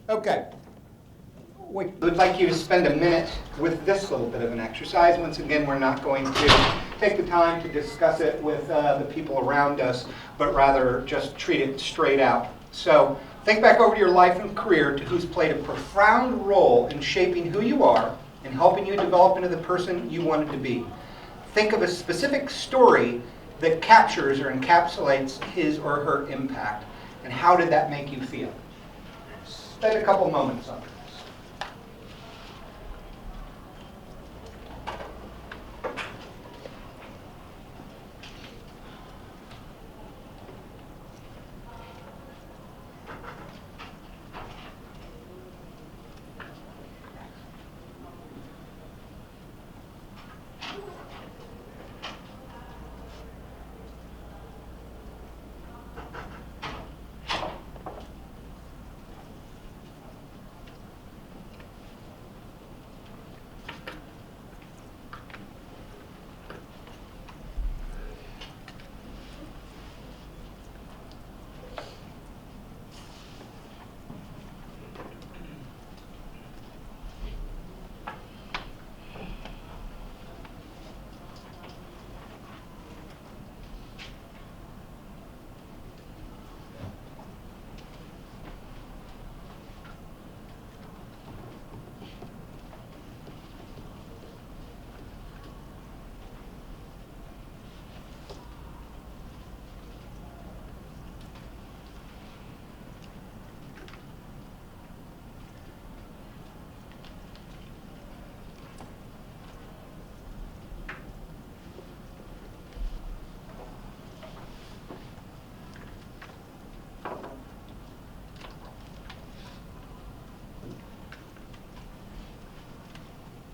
Okay. We'd like you to spend a minute with this little bit of an exercise. Once again, we're not going to take the time to discuss it with the people around us, but rather just treat it straight out. So think back over your life and career to who's played a profound role in shaping who you are and helping you develop into the person you wanted to be. Think of a specific story that captures or encapsulates his or her impact, and how did that make you feel? Spend a couple moments on it.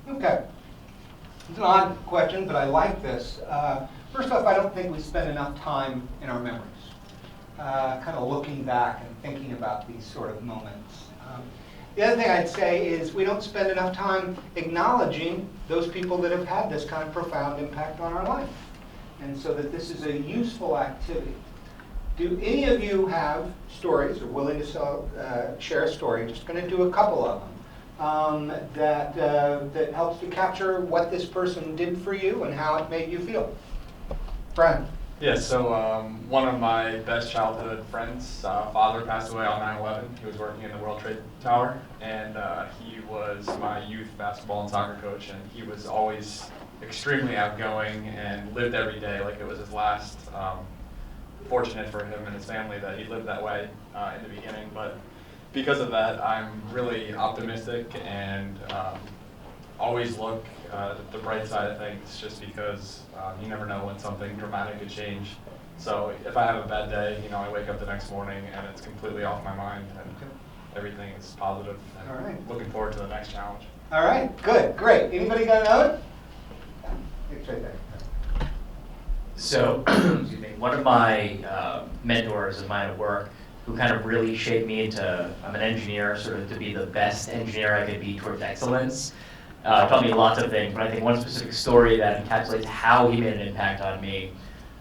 Okay. It's an odd question, but I like this. First off, I don't think we spend enough time in our memories, kind of looking back and thinking about these sort of moments. The other thing I'd say is we don't spend enough time acknowledging those people that have had this kind of profound impact on our life, and so that this is a useful activity. Do any of you have stories or willing to share a story? Just going to do a couple of them. That helps to capture what this person did for you and how it made you feel. Brian. Yeah, so one of my best childhood friends' father passed away on 9/11. He was working in the World Trade Tower, and he was my youth basketball and soccer coach, and he was always extremely outgoing and lived every day like it was his last. Fortunate for him and his family that he lived that way in the beginning, but because of that, I'm really optimistic and always look at the bright side of things, just because you never know when something dramatic could change. So if I have a bad day, I wake up the next morning and it's completely off my mind and everything is positive. And all right. Looking forward to the next challenge. All right, good, great. Anybody got another? It's right there. So, excuse me, one of my mentors of mine at work, who kind of really shaped me into, I'm an engineer, sort of to be the best engineer I could be towards excellence, taught me lots of things, but I think one specific story that encapsulates how he made an impact on me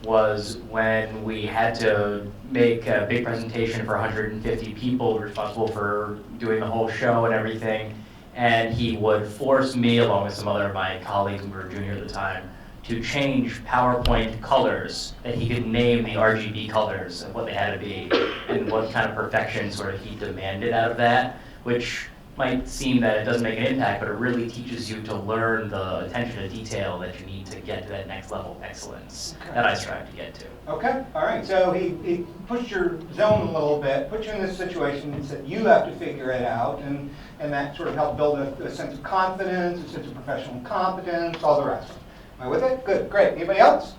was when we had to make a big presentation for 150 people responsible for doing the whole show and everything, and he would force me, along with some other of my colleagues, we were junior at the time, to change PowerPoint colors, that he could name the RGB colors of what they had to be, and what kind of perfection sort of he demanded out of that, which might seem that it doesn't make an impact, but it really teaches you to learn the attention to detail that you need to get to that next level of excellence that I strive to get to. Okay, all right, so he pushed your zone a little bit, put you in this situation and said you have to figure it out, and that sort of helped build a sense of confidence, a sense of professional competence, all the rest. Am I with it? Good, great. Anybody else?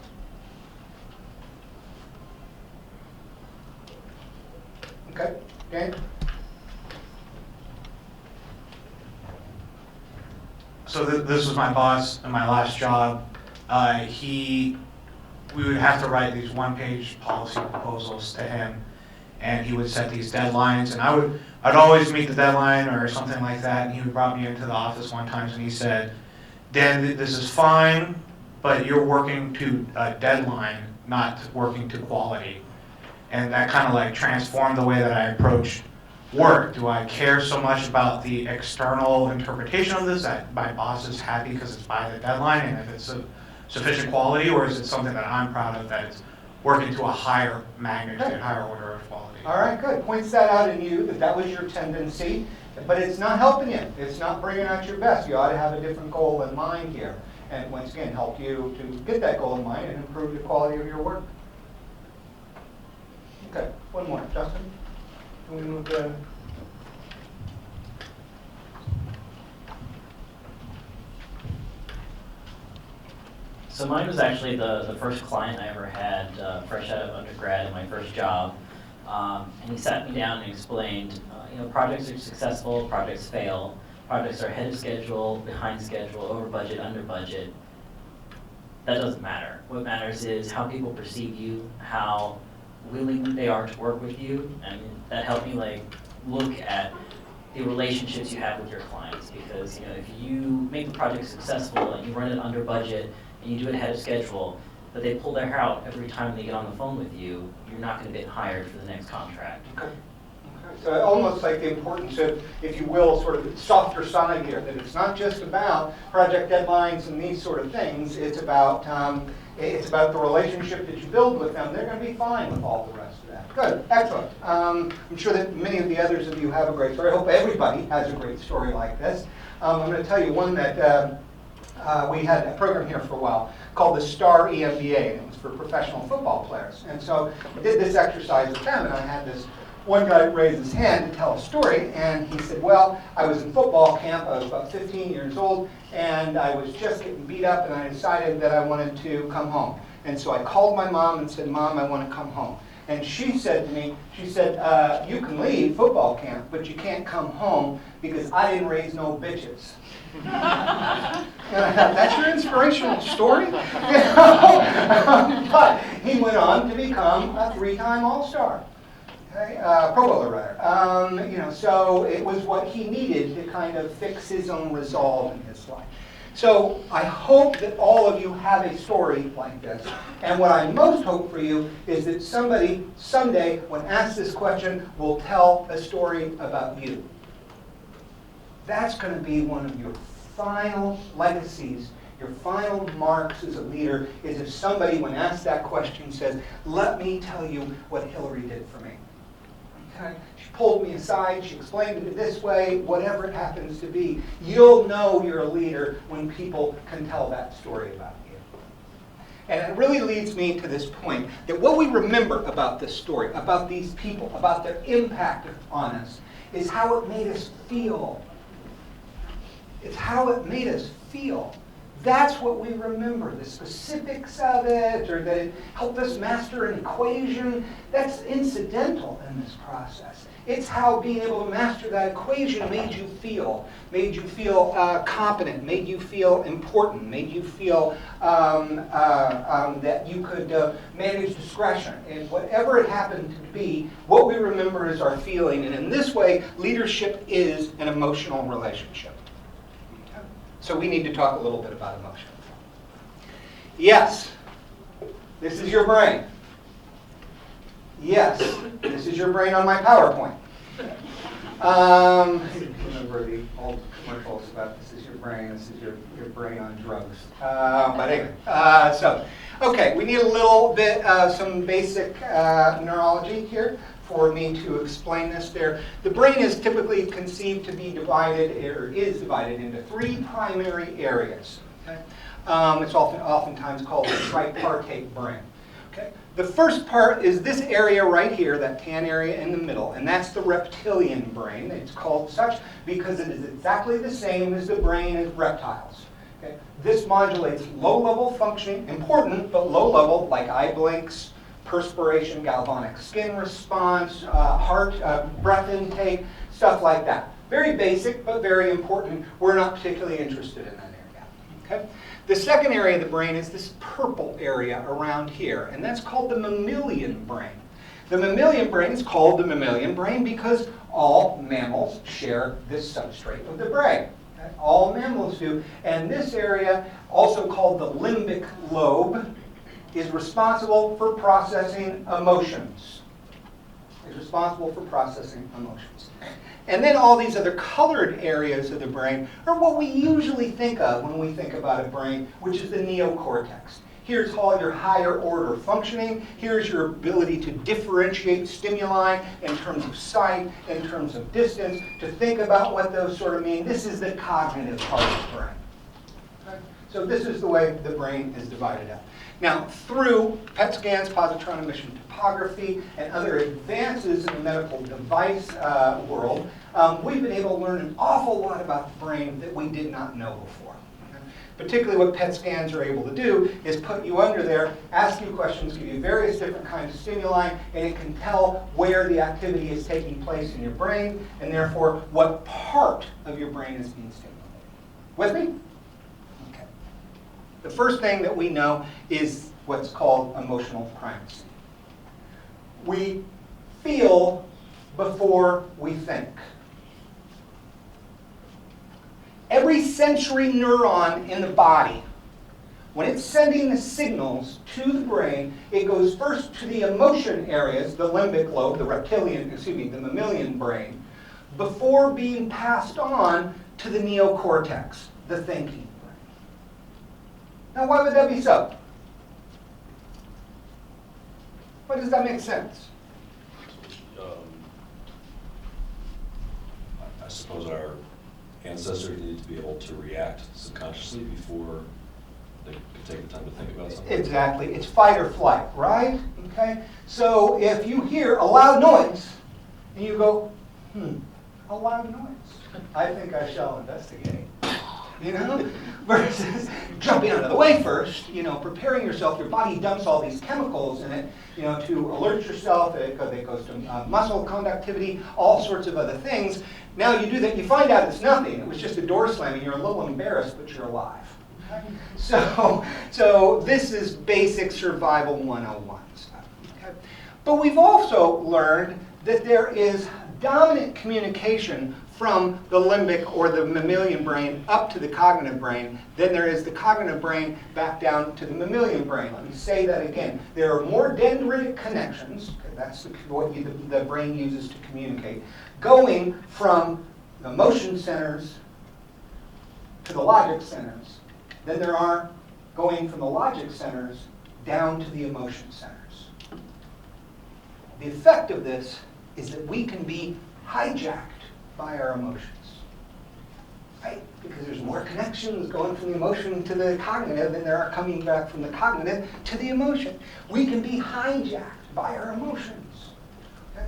Okay, Dan? So this was my boss in my last job. We would have to write these one-page policy proposals to him, and he would set these deadlines, and I'd always meet the deadline or something like that, and he would brought me into the office one time and he said, Dan, this is fine, but you're working to a deadline, not working to quality. And that kind of like transformed the way that I approached work? Do I care so much about the external interpretation of this that my boss is happy because it's by the deadline and if it's of sufficient quality, or is it something that I'm proud of that it's working to a higher magnitude, higher order of quality? All right, good. Points that out in you that that was your tendency, but it's not helping you. It's not bringing out your best. You ought to have a different goal in mind here. And once again, help you to get that goal in mind and improve the quality of your work. Okay, one more. Justin, can we move to... So mine was actually the first client I ever had, fresh out of undergrad in my first job. And he sat me down and explained, projects are successful, projects fail, projects are ahead of schedule, behind schedule, over budget, under budget. That doesn't matter. What matters is how people perceive you, how willing they are to work with you, and that helped me look at the relationships you have with your clients. Because if you make the project successful and you run it under budget and you do it ahead of schedule, but they pull their hair out every time they get on the phone with you, you're not going to get hired for the next contract. Okay. So almost like the importance of, if you will, sort of softer side here, that it's not just about project deadlines and these sort of things. It's about the relationship that you build with them. They're going to be fine with all the rest of that. Good, excellent. I'm sure that many of the others of you have a great story. I hope everybody has a great story like this. I'm going to tell you one that we had a program here for a while called the STAR EMBA, and it was for professional football players. And so I did this exercise with them, and I had this one guy raised his hand to tell a story, and he said, well, I was in football camp, I was about 15 years old, and I was just getting beat up, and I decided that I wanted to come home. And so I called my mom and said, Mom, I want to come home. And she said to me, you can leave football camp, but you can't come home because I didn't raise no bitches. And I thought, that's your inspirational story? But he went on to become a 3-time All-Star. Okay, Pro Bowler rather. So it was what he needed to kind of fix his own resolve in his life. So I hope that all of you have a story like this. And what I most hope for you is that somebody someday, when asked this question, will tell a story about you. That's going to be one of your final legacies. Your final marks as a leader is if somebody, when asked that question, says, let me tell you what Hillary did for me. Okay? She pulled me aside, she explained it this way, whatever it happens to be. You'll know you're a leader when people can tell that story about you. And it really leads me to this point, that what we remember about this story, about these people, about their impact on us, is how it made us feel. It's how it made us feel. That's what we remember, the specifics of it, or that it helped us master an equation. That's incidental in this process. It's how being able to master that equation made you feel competent, made you feel important, made you feel that you could manage discretion. And whatever it happened to be, what we remember is our feeling. And in this way, leadership is an emotional relationship. So we need to talk a little bit about emotion. Yes, this is your brain. Yes, this is your brain on my PowerPoint. Remember the old commercials about this is your brain, this is your brain on drugs. But anyway, okay, we need a little bit of some basic neurology here for me to explain this there. The brain is typically conceived to be divided, or is divided into 3 primary areas. Okay? It's oftentimes called the tripartite brain. Okay? The first part is this area right here, that tan area in the middle, and that's the reptilian brain. It's called such because it is exactly the same as the brain of reptiles. Okay? This modulates low-level functioning, important, but low-level, like eye blinks, perspiration, galvanic skin response, heart, breath intake, stuff like that. Very basic, but very important. We're not particularly interested in that area. Okay? The second area of the brain is this purple area around here, and that's called the mammalian brain. The mammalian brain is called the mammalian brain because all mammals share this substrate of the brain. Okay? All mammals do. And this area, also called the limbic lobe, is responsible for processing emotions. is responsible for processing emotions. And then all these other colored areas of the brain are what we usually think of when we think about a brain, which is the neocortex. Here's all your higher order functioning. Here's your ability to differentiate stimuli in terms of sight, in terms of distance, to think about what those sort of mean. This is the cognitive part of the brain. Okay? So this is the way the brain is divided up. Now, through PET scans, positron emission topography, and other advances in the medical device world, we've been able to learn an awful lot about the brain that we did not know before. Particularly what PET scans are able to do is put you under there, ask you questions, give you various different kinds of stimuli, and it can tell where the activity is taking place in your brain, and therefore what part of your brain is being stimulated. With me? Okay. The first thing that we know is what's called emotional primacy. We feel before we think. Every sensory neuron in the body, when it's sending the signals to the brain, it goes first to the emotion areas, the limbic lobe, the mammalian brain, before being passed on to the neocortex, the thinking brain. Now, why would that be so? Why does that make sense? I suppose our ancestors needed to be able to react subconsciously before they could take the time to think about something. Exactly. It's fight or flight, right? Okay. So if you hear a loud noise and you go, a loud noise, I think I shall investigate. You know, versus jumping out of the way first, preparing yourself. Your body dumps all these chemicals in it, to alert yourself. It goes to muscle conductivity, all sorts of other things. Now you do that, you find out it's nothing. It was just a door slamming. You're a little embarrassed, but you're alive. Okay? So this is basic survival 101 stuff. Okay? But we've also learned that there is dominant communication from the limbic or the mammalian brain up to the cognitive brain. Then there is the cognitive brain back down to the mammalian brain. Let me say that again. There are more dendritic connections, okay, that's what the brain uses to communicate, going from the emotion centers to the logic centers than there are going from the logic centers down to the emotion centers. The effect of this is that we can be hijacked by our emotions, right? Because there's more connections going from the emotion to the cognitive than there are coming back from the cognitive to the emotion. We can be hijacked by our emotions. Okay?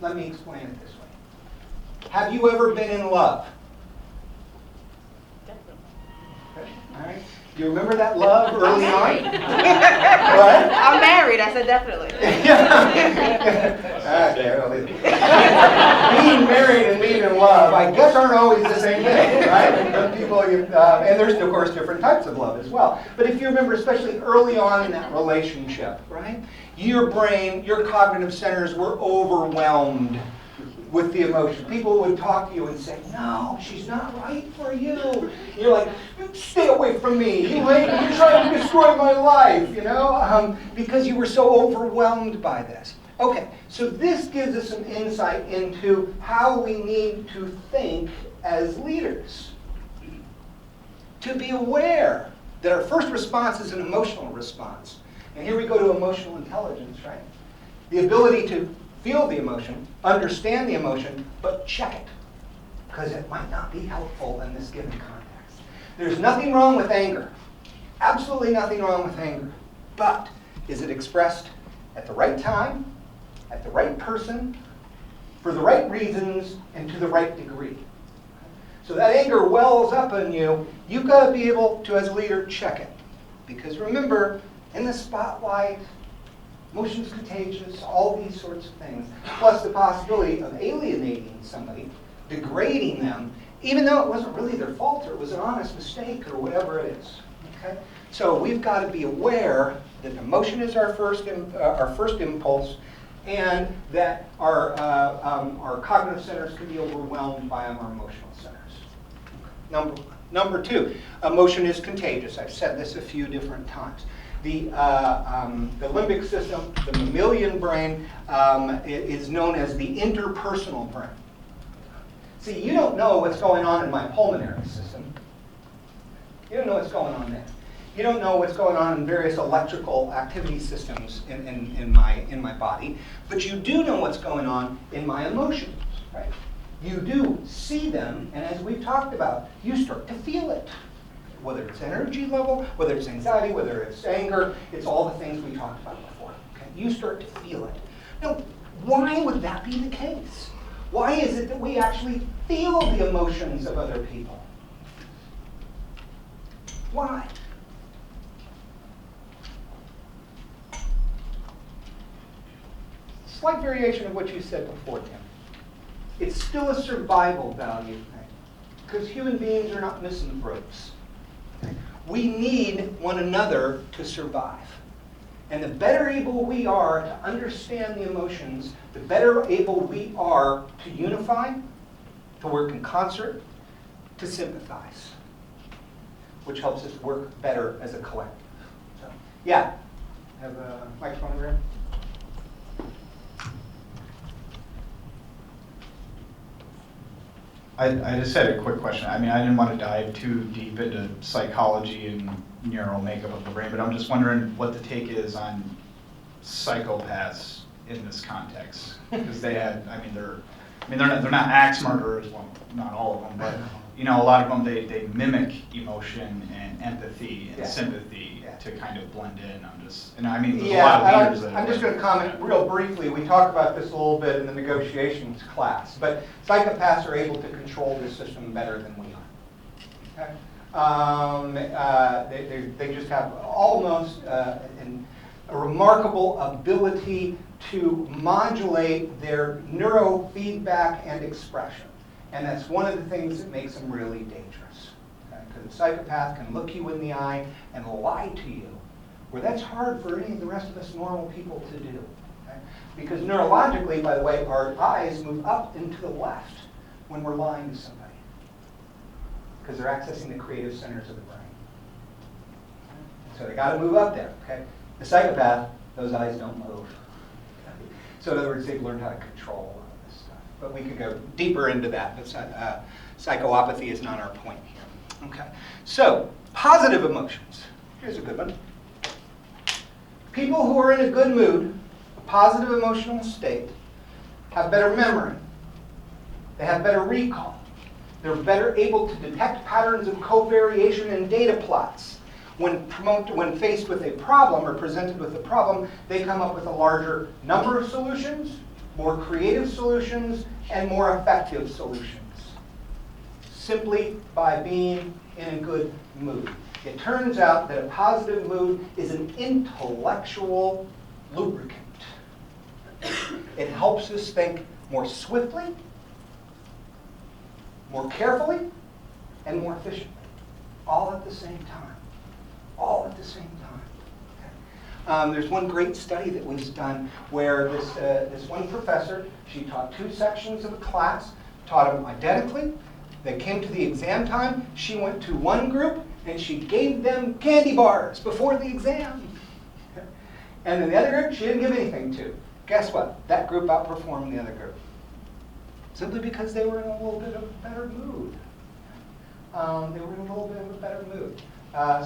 Let me explain it this way. Have you ever been in love? Definitely. Okay. All right. Do you remember that love early on? What? I'm married. I said definitely. Okay, well, being married and being in love, I guess, aren't always the same thing, right? Some people, and there's, of course, different types of love as well. But if you remember, especially early on in that relationship, right? Your brain, your cognitive centers were overwhelmed with the emotion. People would talk to you and say, no, she's not right for you. And you're like, stay away from me. You're trying to destroy my life, because you were so overwhelmed by this. Okay, so this gives us some insight into how we need to think as leaders. To be aware that our first response is an emotional response. And here we go to emotional intelligence, right? The ability to feel the emotion, understand the emotion, but check it, because it might not be helpful in this given context. There's nothing wrong with anger. Absolutely nothing wrong with anger. But is it expressed at the right time, at the right person, for the right reasons, and to the right degree? So that anger wells up in you, you've got to be able to, as a leader, check it. Because remember, in the spotlight, emotion's contagious, all these sorts of things, plus the possibility of alienating somebody, degrading them, even though it wasn't really their fault or it was an honest mistake or whatever it is. Okay? So we've got to be aware that emotion is our first impulse, and that our cognitive centers can be overwhelmed by our emotional centers. Number two, emotion is contagious. I've said this a few different times. The limbic system, the mammalian brain, is known as the interpersonal brain. See, you don't know what's going on in my pulmonary system. You don't know what's going on there. You don't know what's going on in various electrical activity systems in my body, but you do know what's going on in my emotions, right? You do see them, and as we've talked about, you start to feel it. Whether it's energy level, whether it's anxiety, whether it's anger, it's all the things we talked about before. Okay? You start to feel it. Now, why would that be the case? Why is it that we actually feel the emotions of other people? Why? Slight variation of what you said before, Tim. It's still a survival value thing, because human beings are not misanthropes. We need one another to survive. And the better able we are to understand the emotions, the better able we are to unify, to work in concert, to sympathize, which helps us work better as a collective. So, yeah, have a microphone over here. I just had a quick question. I mean, I didn't want to dive too deep into psychology and neural makeup of the brain, but I'm just wondering what the take is on psychopaths in this context. Because they're not axe murderers, well, not all of them, but you know, a lot of them, they mimic emotion and empathy and sympathy to kind of blend in. There's a lot of leaders that I'm just going to comment real briefly. We talked about this a little bit in the negotiations class, but psychopaths are able to control this system better than we are. Okay? They just have almost a remarkable ability to modulate their neurofeedback and expression. And that's one of the things that makes them really dangerous. Because a psychopath can look you in the eye and lie to you, where that's hard for any of the rest of us normal people to do. Okay? Because neurologically, by the way, our eyes move up and to the left when we're lying to somebody, because they're accessing the creative centers of the brain. So they got to move up there. Okay? The psychopath, those eyes don't move. Okay? So in other words, they've learned how to control all this stuff. But we could go deeper into that. But psychopathy is not our point here. Okay. So positive emotions. Here's a good one. People who are in a good mood, a positive emotional state, have better memory. They have better recall. They're better able to detect patterns of covariation in data plots. When faced with a problem or presented with a problem, they come up with a larger number of solutions, more creative solutions, and more effective solutions, simply by being in a good mood. It turns out that a positive mood is an intellectual lubricant. It helps us think more swiftly, more carefully, and more efficiently, all at the same time. All at the same time. Okay. There's one great study that was done where this one professor, she taught 2 sections of a class, taught them identically. They came to the exam time. She went to one group and she gave them candy bars before the exam. And then the other group, she didn't give anything to. Guess what? That group outperformed the other group. Simply because they were in a little bit of a better mood.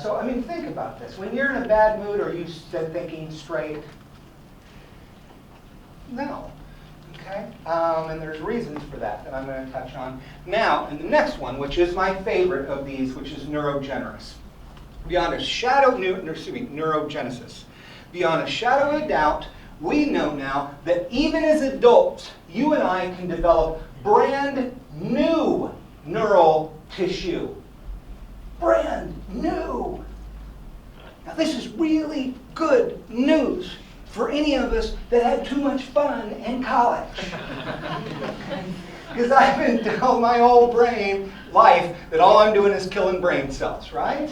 So, I mean, think about this. When you're in a bad mood, are you thinking straight? No. Okay? And there's reasons for that I'm going to touch on now. And the next one, which is my favorite of these, which is neurogenesis. Beyond a shadow, neurogenesis. Beyond a shadow of a doubt, we know now that even as adults, you and I can develop brand new neural tissue. Brand new. Now this is really good news for any of us that had too much fun in college. Because I've been telling my whole brain life that all I'm doing is killing brain cells, right?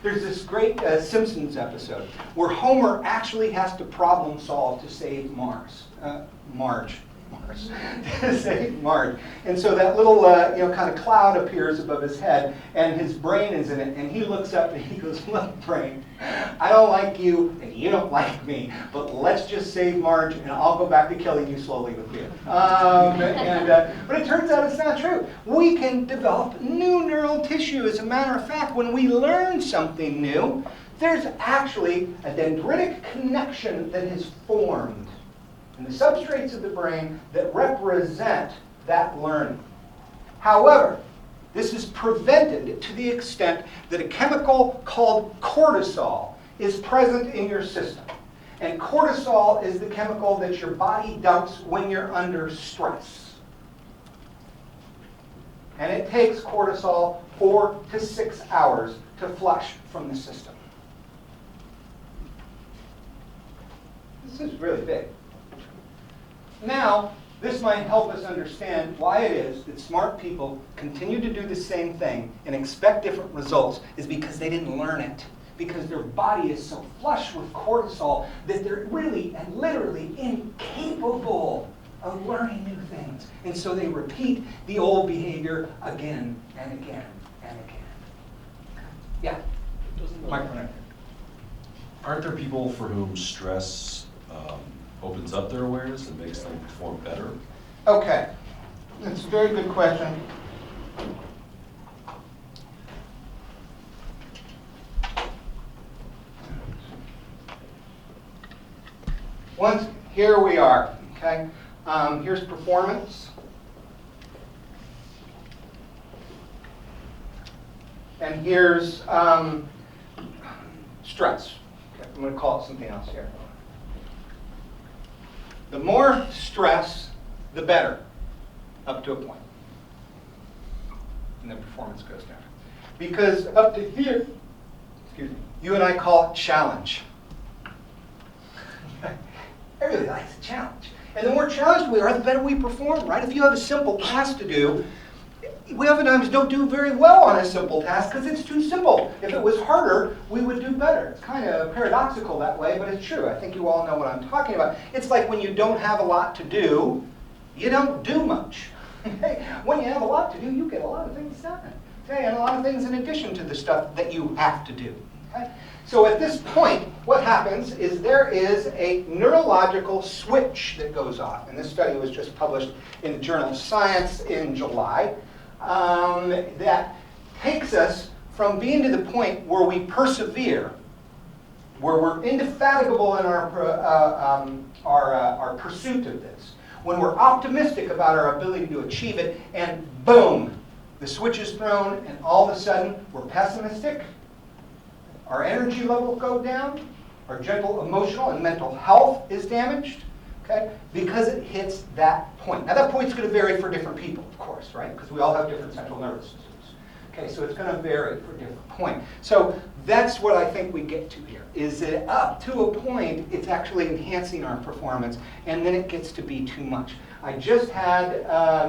There's this great Simpsons episode where Homer actually has to problem solve to save Marge. Mars, to save Mars. And so that little, kind of cloud appears above his head, and his brain is in it, and he looks up and he goes, look, brain, I don't like you, and you don't like me, but let's just save Marge, and I'll go back to killing you slowly with you. But it turns out it's not true. We can develop new neural tissue. As a matter of fact, when we learn something new, there's actually a dendritic connection that is formed in the substrates of the brain that represent that learning. However, this is prevented to the extent that a chemical called cortisol is present in your system. And cortisol is the chemical that your body dumps when you're under stress. And it takes cortisol 4 to 6 hours to flush from the system. This is really big. Now, this might help us understand why it is that smart people continue to do the same thing and expect different results is because they didn't learn it. Because their body is so flush with cortisol that they're really and literally incapable of learning new things. And so they repeat the old behavior again and again and again. Yeah? Microphone. Aren't there people for whom stress opens up their awareness and makes them perform better? Okay, that's a very good question. Once, here we are, okay? Here's performance. And here's stress. Okay, I'm going to call it something else here. The more stress, the better, up to a point. And then performance goes down. Because up to here, excuse me, you and I call it challenge. Everybody likes a challenge. And the more challenged we are, the better we perform, right? If you have a simple task to do, we oftentimes don't do very well on a simple task because it's too simple. If it was harder, we would do better. It's kind of paradoxical that way, but it's true. I think you all know what I'm talking about. It's like when you don't have a lot to do, you don't do much. When you have a lot to do, you get a lot of things done. Okay? And a lot of things in addition to the stuff that you have to do. Okay? So at this point, what happens is there is a neurological switch that goes off. And this study was just published in the Journal Science in July. That takes us from being to the point where we persevere, where we're indefatigable in our pursuit of this, when we're optimistic about our ability to achieve it, and boom, the switch is thrown, and all of a sudden we're pessimistic, our energy levels go down, our gentle emotional and mental health is damaged. Okay? Because it hits that point. Now that point's going to vary for different people, of course, right? Because we all have different central nervous systems. Okay, so it's going to vary for different points. So that's what I think we get to here, is that up to a point, it's actually enhancing our performance, and then it gets to be too much. I just had,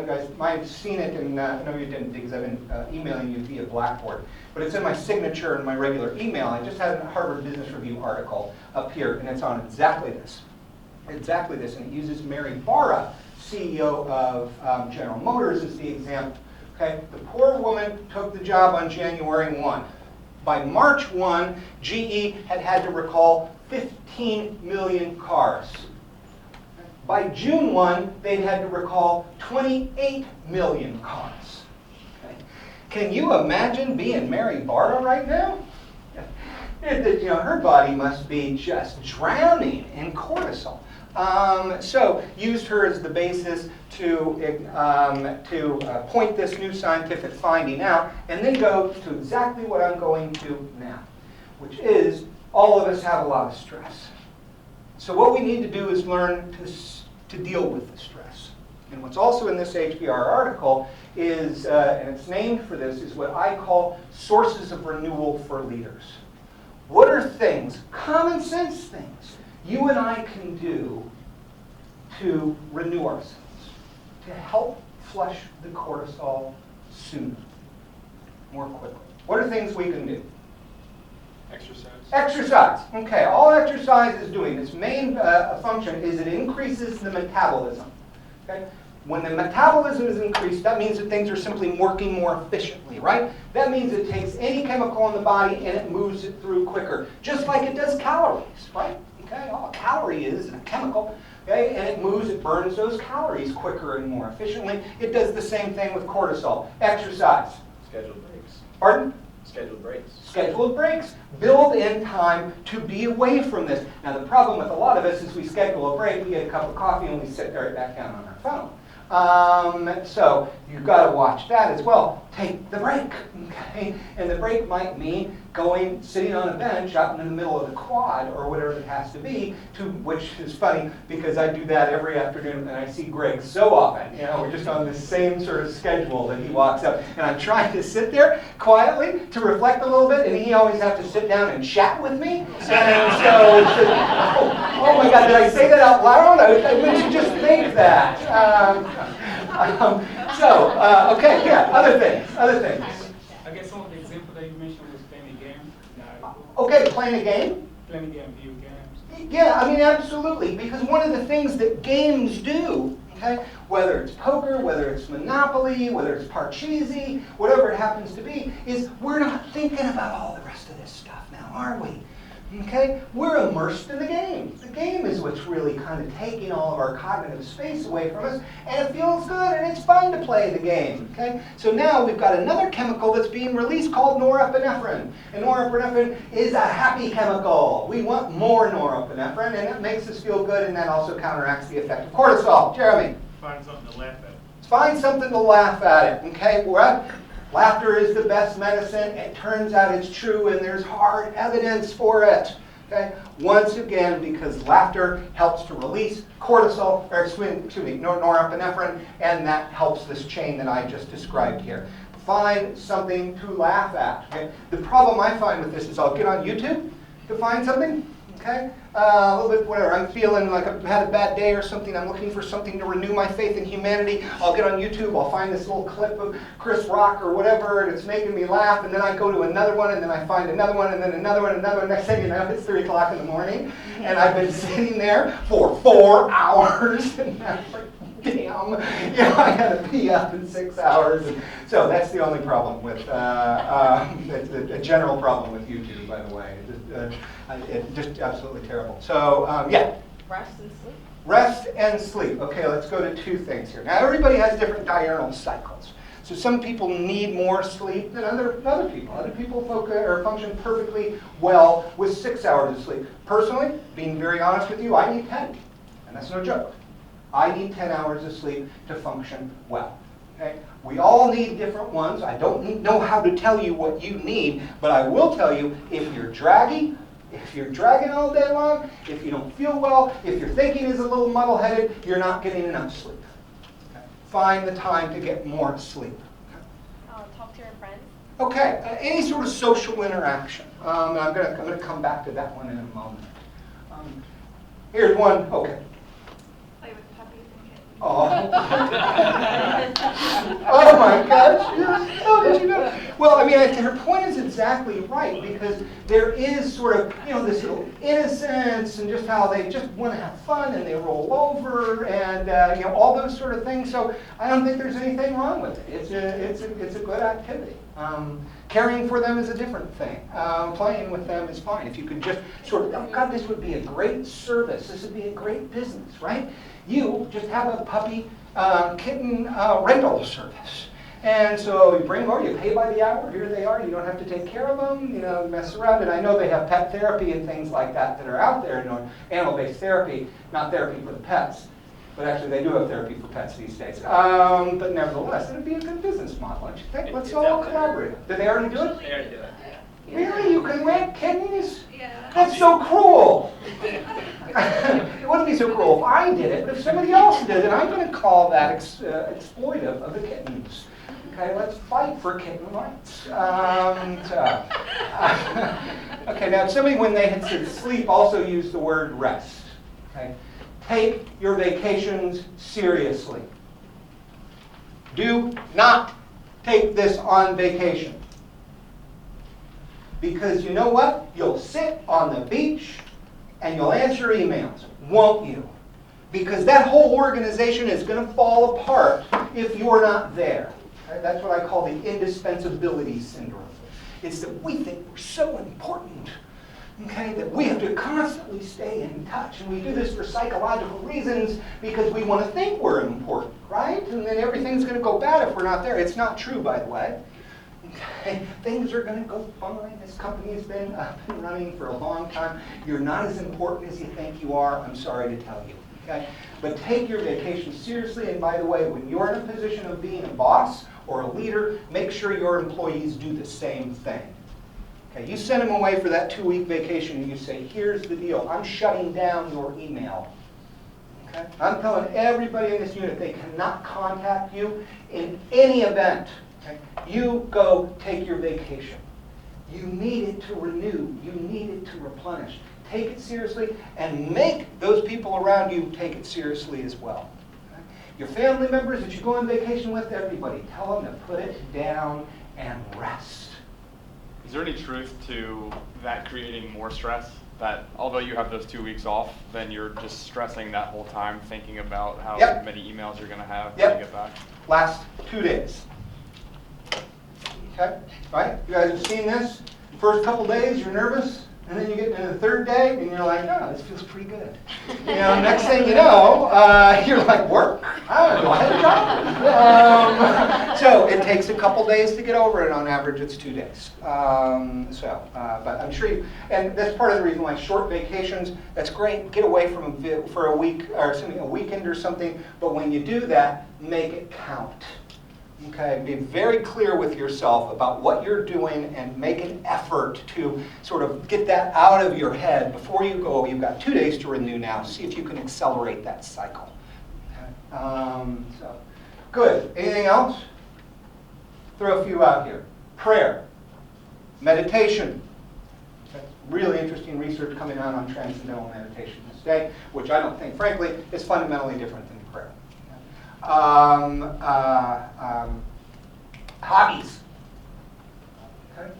you guys might have seen it, and no you didn't because I've been emailing you via Blackboard, but it's in my signature in my regular email. I just had a Harvard Business Review article up here, and it's on exactly this. Exactly this, and it uses Mary Barra, CEO of General Motors, as the example. Okay, the poor woman took the job on January 1. By March 1, GE had to recall 15 million cars. By June 1, they'd had to recall 28 million cars. Okay. Can you imagine being Mary Barra right now? Her body must be just drowning in cortisol. So used her as the basis to point this new scientific finding out, and then go to exactly what I'm going to now, which is all of us have a lot of stress. So what we need to do is learn to deal with the stress. And what's also in this HBR article is, and it's named for this, is what I call sources of renewal for leaders. What are things, common sense things, you and I can do to renew ourselves, to help flush the cortisol sooner, more quickly? What are things we can do? Exercise. Exercise. Okay, all exercise is doing, its main function is it increases the metabolism. Okay? When the metabolism is increased, that means that things are simply working more efficiently, right? That means it takes any chemical in the body and it moves it through quicker, just like it does calories, right? Okay, all a calorie is a chemical, okay, and it moves, it burns those calories quicker and more efficiently. It does the same thing with cortisol. Exercise. Scheduled breaks. Pardon? Scheduled breaks. Scheduled breaks. Build in time to be away from this. Now the problem with a lot of us is we schedule a break, we get a cup of coffee, and we sit right back down on our phone. So you've got to watch that as well. Take the break, okay? And the break might mean sitting on a bench out in the middle of the quad or whatever it has to be, which is funny because I do that every afternoon and I see Greg so often. You know, we're just on the same sort of schedule that he walks up. And I'm trying to sit there quietly to reflect a little bit, and he always has to sit down and chat with me. And so it's just, oh my God, did I say that out loud? I meant to just think that. Okay, yeah, other things. I guess some of the example that you mentioned was playing a game. Okay, playing a game? Playing a game, video games. Yeah, I mean, absolutely. Because one of the things that games do, okay, whether it's poker, whether it's Monopoly, whether it's Parcheesi, whatever it happens to be, is we're not thinking about all the rest of this stuff now, are we? Okay? We're immersed in the game. The game is what's really kind of taking all of our cognitive space away from us, and it feels good, and it's fun to play the game. Okay? So now we've got another chemical that's being released called norepinephrine. And norepinephrine is a happy chemical. We want more norepinephrine, and that makes us feel good, and that also counteracts the effect of cortisol. Jeremy? Find something to laugh at. Find something to laugh at it. Okay? Laughter is the best medicine. It turns out it's true, and there's hard evidence for it. Okay? Once again, because laughter helps to release cortisol, or norepinephrine, and that helps this chain that I just described here. Find something to laugh at. Okay? The problem I find with this is I'll get on YouTube to find something. Okay? A little bit, whatever. I'm feeling like I've had a bad day or something. I'm looking for something to renew my faith in humanity. I'll get on YouTube. I'll find this little clip of Chris Rock or whatever, and it's making me laugh. And then I go to another one, and then I find another one, and then another one, and another one. Next thing you know, it's 3 o'clock in the morning, and I've been sitting there for 4 hours. And I'm like, damn, I got to be up in 6 hours. And so that's the only problem with, it's a general problem with YouTube, by the way. It's just absolutely terrible. So, yeah. Rest and sleep. Rest and sleep. Okay, let's go to 2 things here. Now, everybody has different diurnal cycles. So some people need more sleep than other people. Other people function perfectly well with 6 hours of sleep. Personally, being very honest with you, I need 10. And that's no joke. I need 10 hours of sleep to function well. Okay? We all need different ones. I don't know how to tell you what you need, but I will tell you if you're dragging all day long, if you don't feel well, if your thinking is a little muddle-headed, you're not getting enough sleep. Okay? Find the time to get more sleep. Talk to your friends. Okay, any sort of social interaction. I'm going to come back to that one in a moment. Here's one. Okay. Play with puppies and kittens. Oh. Oh my gosh, yes. How did you know? Well, I mean, her point is exactly right, because there is sort of, this little innocence and just how they just want to have fun and they roll over and, all those sort of things. So I don't think there's anything wrong with it. It's a good activity. Caring for them is a different thing. Playing with them is fine. If you could just sort of, oh God, this would be a great service. This would be a great business, right? You just have a puppy kitten rental service. And so you bring them over, you pay by the hour, here they are, you don't have to take care of them, mess around. And I know they have pet therapy and things like that are out there, animal-based therapy, not therapy for the pets. But actually, they do have therapy for pets these days. But nevertheless, it would be a good business model, don't you think? Let's all collaborate. Did they already do it? They already do it. Really? You can rent kittens? Yeah. That's so cruel. It wouldn't be so cruel if I did it, but if somebody else did it, I'm going to call that exploitive of the kittens. Okay, let's fight for kitten rights. Okay, now somebody, when they had said sleep, also used the word rest. Okay, take your vacations seriously. Do not take this on vacation. Because you know what? You'll sit on the beach and you'll answer emails, won't you? because that whole organization is going to fall apart if you're not there. Okay? That's what I call the indispensability syndrome. It's that we think we're so important, okay, that we have to constantly stay in touch. And we do this for psychological reasons because we want to think we're important, right? And then everything's going to go bad if we're not there. It's not true, by the way. Okay? Things are going to go fine. This company has been up and running for a long time. You're not as important as you think you are. I'm sorry to tell you. Okay? But take your vacation seriously. And by the way, when you're in a position of being a boss or a leader, make sure your employees do the same thing. Okay, you send them away for that 2-week vacation and you say, here's the deal, I'm shutting down your email. Okay? I'm telling everybody in this unit they cannot contact you in any event. Okay? You go take your vacation. You need it to renew. You need it to replenish. Take it seriously and make those people around you take it seriously as well. Your family members that you go on vacation with, everybody, tell them to put it down and rest. Is there any truth to that creating more stress? That although you have those 2 weeks off, then you're just stressing that whole time, thinking about how Yep. many emails you're going to have Yep. when you get back? Last 2 days. Okay, right? You guys have seen this? First couple days, you're nervous. And then you get into the 3rd day, and you're like, oh, this feels pretty good. You know, next thing you know, you're like, work? Oh, do I have a job? So it takes a couple days to get over it. On average, it's 2 days. But I'm sure you, and that's part of the reason why short vacations, that's great. Get away from for a week, or something, a weekend or something. But when you do that, make it count. Okay, be very clear with yourself about what you're doing and make an effort to sort of get that out of your head before you go. You've got 2 days to renew now. See if you can accelerate that cycle. Okay. So, good. Anything else? Throw a few out here. Prayer, meditation. That's really interesting research coming out on transcendental meditation this day, which I don't think, frankly, is fundamentally different than prayer. Hobbies. Okay.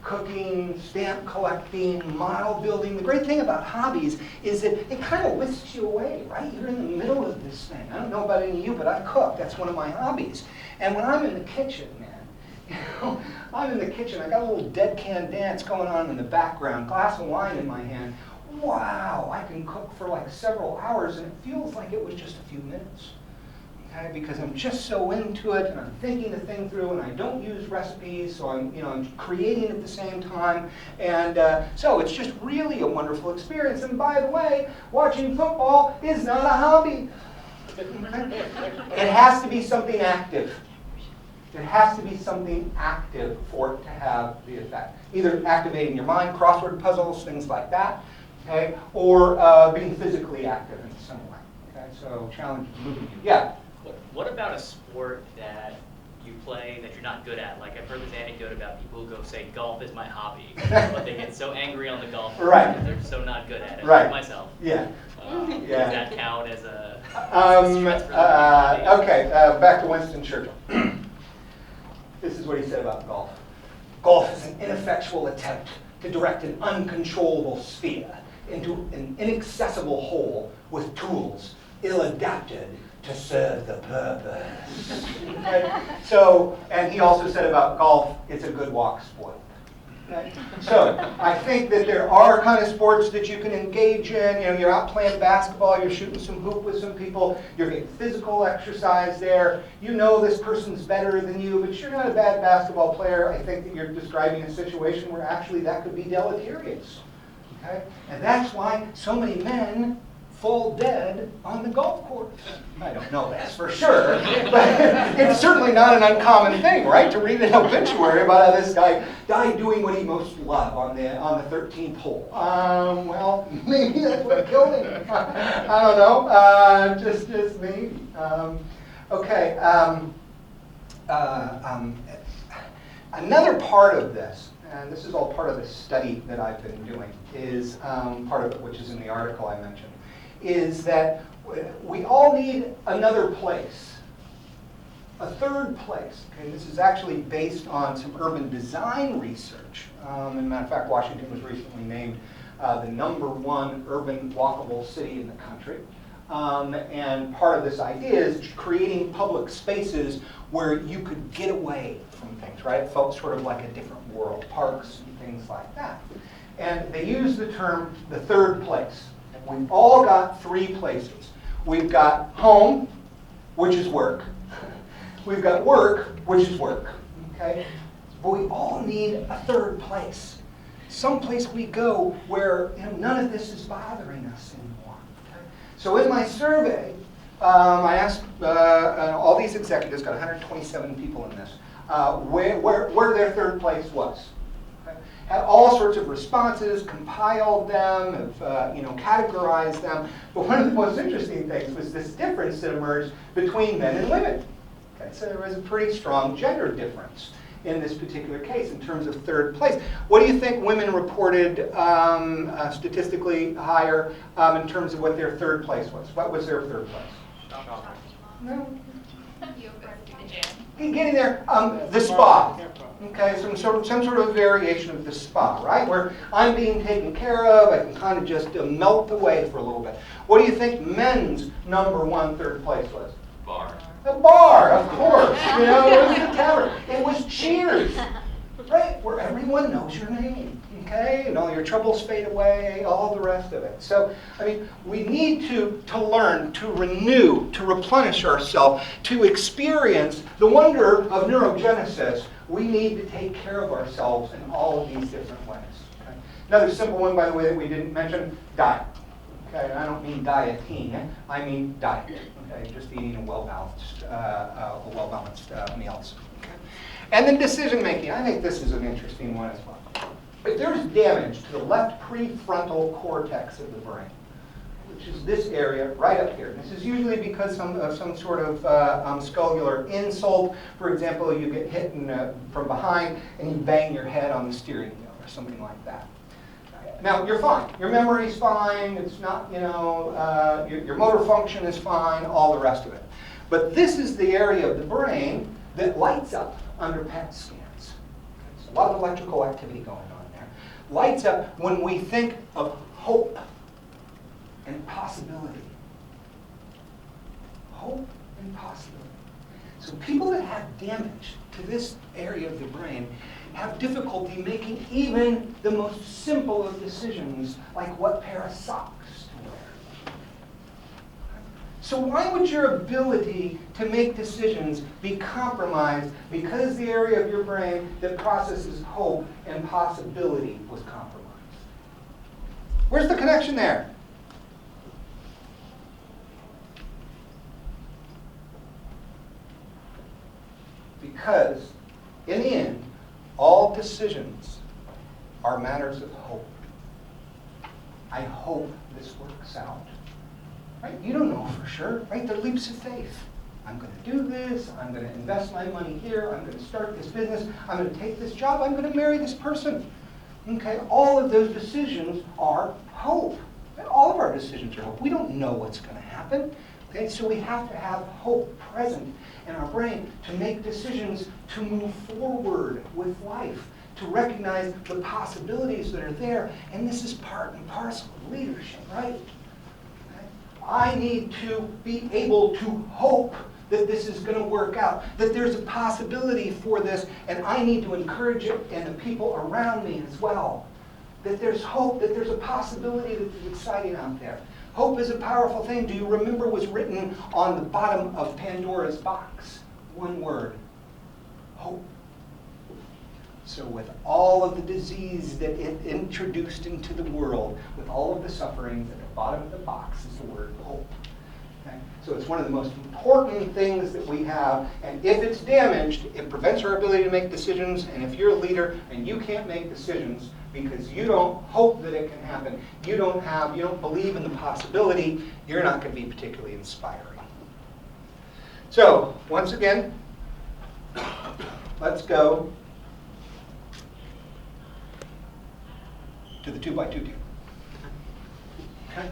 Cooking, stamp collecting, model building. The great thing about hobbies is that it kind of whisks you away, right? You're in the middle of this thing. I don't know about any of you, but I cook. That's one of my hobbies. And when I'm in the kitchen, man, you know, I'm in the kitchen. I got a little dead can dance going on in the background, glass of wine in my hand. Wow, I can cook for like several hours, and it feels like it was just a few minutes. Okay, because I'm just so into it, and I'm thinking the thing through, and I don't use recipes, so I'm creating at the same time, and so it's just really a wonderful experience. And by the way, watching football is not a hobby. It has to be something active. It has to be something active for it to have the effect. Either activating your mind, crossword puzzles, things like that, okay, or being physically active in some way. Okay, so challenge is moving you. Yeah. What about a sport that you play that you're not good at? Like I've heard this anecdote about people who go say golf is my hobby, but they get so angry on the golf course Right. because they're so not good at it. Right. Like myself. Yeah. Does Yeah. that count as a stress for the Okay, back to Winston Churchill. This is what he said about golf. Golf is an ineffectual attempt to direct an uncontrollable sphere into an inaccessible hole with tools ill-adapted to serve the purpose. Okay? So, and he also said about golf, it's a good walk sport. Okay? So, I think that there are kind of sports that you can engage in. You know, you're out playing basketball, you're shooting some hoop with some people, you're getting physical exercise there. You know this person's better than you, but you're not a bad basketball player. I think that you're describing a situation where actually that could be deleterious. Okay? And that's why so many men fall dead on the golf course. I don't know that's for sure, but it's certainly not an uncommon thing, right? To read an obituary about how this guy died doing what he most loved on the 13th hole. Well, maybe that's what killed him. I don't know. Just maybe. Okay. Another part of this, and this is all part of the study that I've been doing, is part of it, which is in the article I mentioned, is that we all need another place, a third place. Okay, this is actually based on some urban design research. As a matter of fact, Washington was recently named the #1 urban walkable city in the country. And part of this idea is creating public spaces where you could get away from things, right? It felt sort of like a different world, parks and things like that. And they use the term the third place. And we've all got three places. We've got home, which is work. We've got work, which is work. Okay? But we all need a third place. Someplace we go where none of this is bothering us anymore. Okay? So in my survey, I asked all these executives, got 127 people in this, where their third place was. Okay? Had all sorts of responses, compiled them, have categorized them. But one of the most interesting things was this difference that emerged between men and women. Okay? So there was a pretty strong gender difference in this particular case in terms of third place. What do you think women reported statistically higher in terms of what their third place was? What was their third place? No. Getting there, the spa. Okay, some sort of variation of the spa, right? Where I'm being taken care of, I can kind of just melt away for a little bit. What do you think men's number one third place was? Bar. A bar, of course. It was the tavern. It was Cheers, right? Where everyone knows your name, okay? And all your troubles fade away, all the rest of it. So, I mean, we need to learn, to renew, to replenish ourselves, to experience the wonder of neurogenesis. We need to take care of ourselves in all of these different ways. Okay? Another simple one, by the way, that we didn't mention, diet. Okay, and I don't mean dieting, I mean diet. Okay, just eating a well-balanced meals. Okay. And then decision making. I think this is an interesting one as well. If there's damage to the left prefrontal cortex of the brain, which is this area right up here. This is usually because of some sort of scullular insult. For example, you get hit from behind and you bang your head on the steering wheel or something like that. Now, you're fine. Your memory's fine. It's not, your motor function is fine, all the rest of it. But this is the area of the brain that lights up under PET scans. There's a lot of electrical activity going on there. Lights up when we think of hope and possibility. Hope and possibility. So people that have damage to this area of the brain have difficulty making even the most simple of decisions, like what pair of socks to wear. So why would your ability to make decisions be compromised because the area of your brain that processes hope and possibility was compromised? Where's the connection there? Because in the end, all decisions are matters of hope. I hope this works out. Right? You don't know for sure, right? They're leaps of faith. I'm going to do this. I'm going to invest my money here. I'm going to start this business. I'm going to take this job. I'm going to marry this person. Okay? All of those decisions are hope. And all of our decisions are hope. We don't know what's going to happen. Okay? So we have to have hope present in our brain to make decisions, to move forward with life, to recognize the possibilities that are there. And this is part and parcel of leadership, right? Okay? I need to be able to hope that this is going to work out, that there's a possibility for this, and I need to encourage it and the people around me as well. That there's hope, that there's a possibility that is exciting out there. Hope is a powerful thing. Do you remember was written on the bottom of Pandora's box? One word, hope. So with all of the disease that it introduced into the world, with all of the sufferings, at the bottom of the box is the word hope. Okay? So it's one of the most important things that we have, and if it's damaged, it prevents our ability to make decisions, and if you're a leader and you can't make decisions because you don't hope that it can happen, you don't believe in the possibility, you're not going to be particularly inspiring. So, once again, let's go to the 2x2 deal. Okay?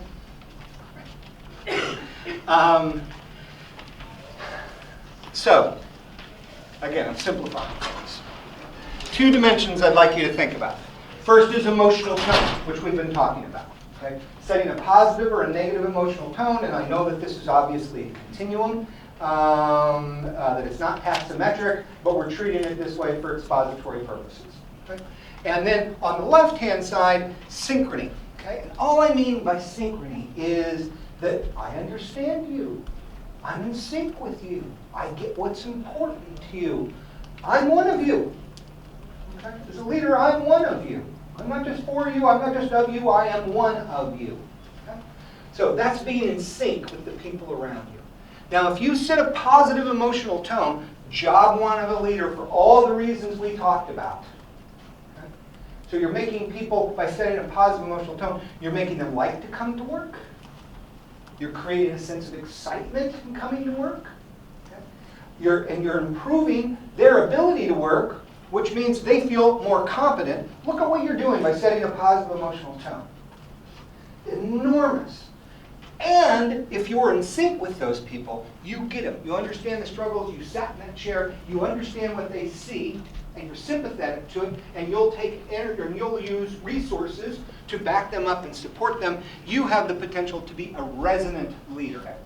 So, again, I'm simplifying things. 2 dimensions I'd like you to think about. First is emotional tone, which we've been talking about. Okay? Setting a positive or a negative emotional tone, and I know that this is obviously a continuum, that it's not taxometric, but we're treating it this way for expository purposes. Okay? And then on the left-hand side, synchrony. Okay? And all I mean by synchrony is that I understand you. I'm in sync with you. I get what's important to you. I'm one of you. Okay? As a leader, I'm one of you. I'm not just for you, I'm not just of you, I am one of you. Okay? So that's being in sync with the people around you. Now, if you set a positive emotional tone, job one of a leader for all the reasons we talked about. Okay? So you're making people, by setting a positive emotional tone, you're making them like to come to work. You're creating a sense of excitement in coming to work. Okay? You're improving their ability to work, which means they feel more competent. Look at what you're doing by setting a positive emotional tone. Enormous. And if you're in sync with those people, you get them. You understand the struggles. You sat in that chair. You understand what they see, and you're sympathetic to it. And you'll take energy, and you'll use resources to back them up and support them. You have the potential to be a resonant leader.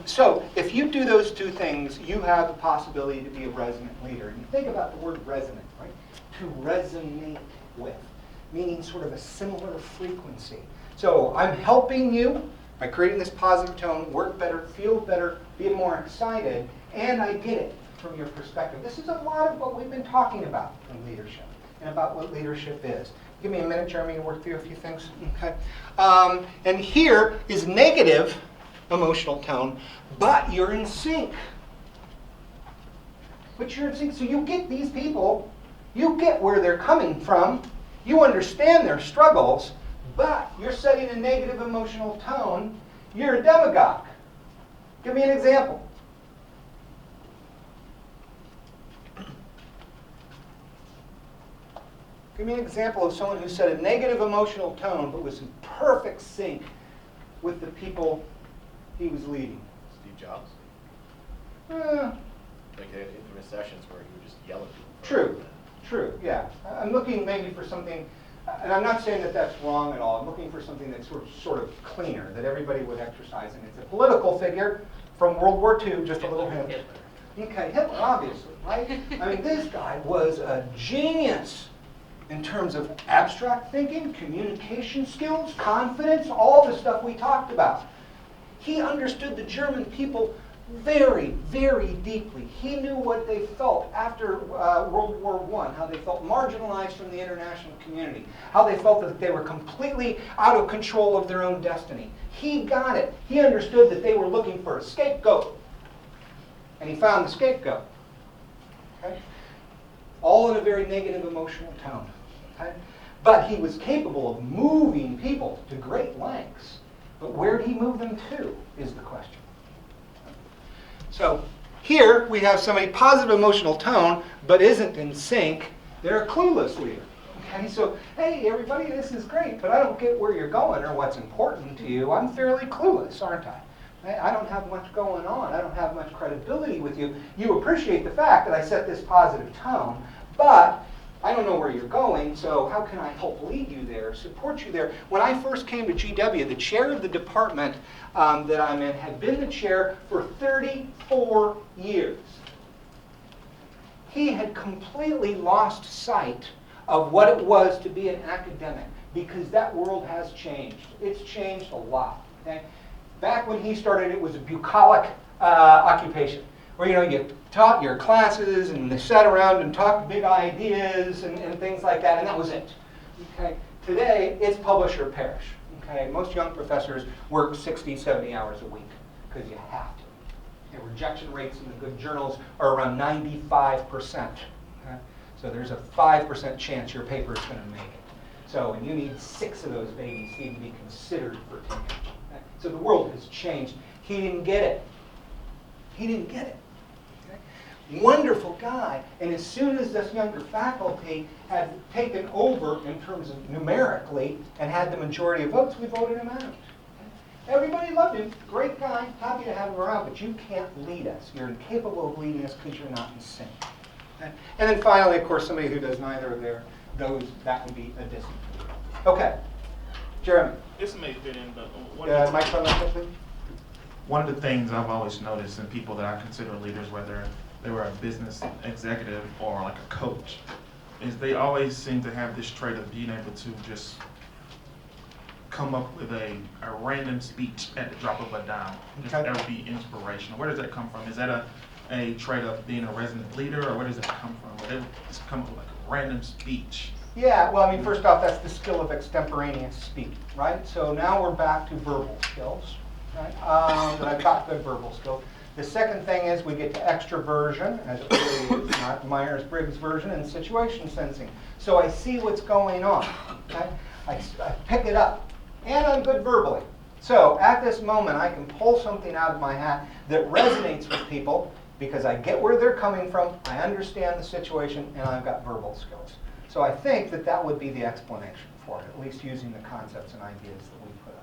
So if you do those two things, you have the possibility to be a resonant leader. And you think about the word resonant, right? To resonate with, meaning sort of a similar frequency. So I'm helping you by creating this positive tone, work better, feel better, be more excited, and I get it from your perspective. This is a lot of what we've been talking about in leadership and about what leadership is. Give me a minute, Jeremy, to work through a few things. Okay. And here is negative emotional tone, but you're in sync. But you're in sync, so you get these people, you get where they're coming from, you understand their struggles, but you're setting a negative emotional tone, you're a demagogue. Give me an example. Give me an example of someone who set a negative emotional tone but was in perfect sync with the people he was leading. Steve Jobs. Uh, Like they had infamous sessions where he would just yell at people. True, yeah. I'm looking maybe for something, and I'm not saying that that's wrong at all. I'm looking for something that's sort of cleaner, that everybody would exercise. And it's a political figure from World War II, just a little hint. Okay, Hitler, obviously, right? I mean, this guy was a genius in terms of abstract thinking, communication skills, confidence, all the stuff we talked about. He understood the German people very, very deeply. He knew what they felt after World War I, how they felt marginalized from the international community, how they felt that they were completely out of control of their own destiny. He got it. He understood that they were looking for a scapegoat. And he found the scapegoat. Okay? All in a very negative emotional tone. Okay? But he was capable of moving people to great lengths. But where did he move them to is the question. So here we have somebody positive emotional tone, but isn't in sync. They're a clueless leader. Okay, so hey everybody, this is great, but I don't get where you're going or what's important to you. I'm fairly clueless, aren't I? I don't have much going on. I don't have much credibility with you. You appreciate the fact that I set this positive tone, but I don't know where you're going, so how can I help lead you there, support you there? When I first came to GW, the chair of the department that I'm in had been the chair for 34 years. He had completely lost sight of what it was to be an academic because that world has changed. It's changed a lot. Okay? Back when he started, it was a bucolic occupation, where you taught your classes and they sat around and talked big ideas and things like that, and that was it. Okay? Today, it's publish or perish. Okay? Most young professors work 60, 70 hours a week because you have to. The rejection rates in the good journals are around 95%. Okay? So there's a 5% chance your paper is going to make it. So, and you need 6 of those babies to even be considered for tenure. Okay? So the world has changed. He didn't get it. He didn't get it. Okay? Wonderful guy. And as soon as this younger faculty had taken over in terms of numerically and had the majority of votes, we voted him out. Okay? Everybody loved him. Great guy. Happy to have him around. But you can't lead us. You're incapable of leading us because you're not in sync. Okay? And then finally, of course, somebody who does neither of those, that would be a distant leader. Okay. Jeremy, This may fit in, but what microphone up, please. one of the things I've always noticed in people that I consider leaders, whether they were a business executive or like a coach, is they always seem to have this trait of being able to just come up with a random speech at the drop of a dime. Just Okay. that would be inspirational. Where does that come from? Is that a trait of being a resident leader, or where does that come from? Where they just come up with like a random speech? Yeah, well, I mean, first off, that's the skill of extemporaneous speaking, right? So now we're back to verbal skills, right? But I've got good verbal skills. The second thing is we get to extroversion, as it really is, not Myers-Briggs version, and situation sensing. So I see what's going on, okay? I pick it up, and I'm good verbally. So at this moment, I can pull something out of my hat that resonates with people because I get where they're coming from, I understand the situation, and I've got verbal skills. So I think that that would be the explanation for it, at least using the concepts and ideas that we put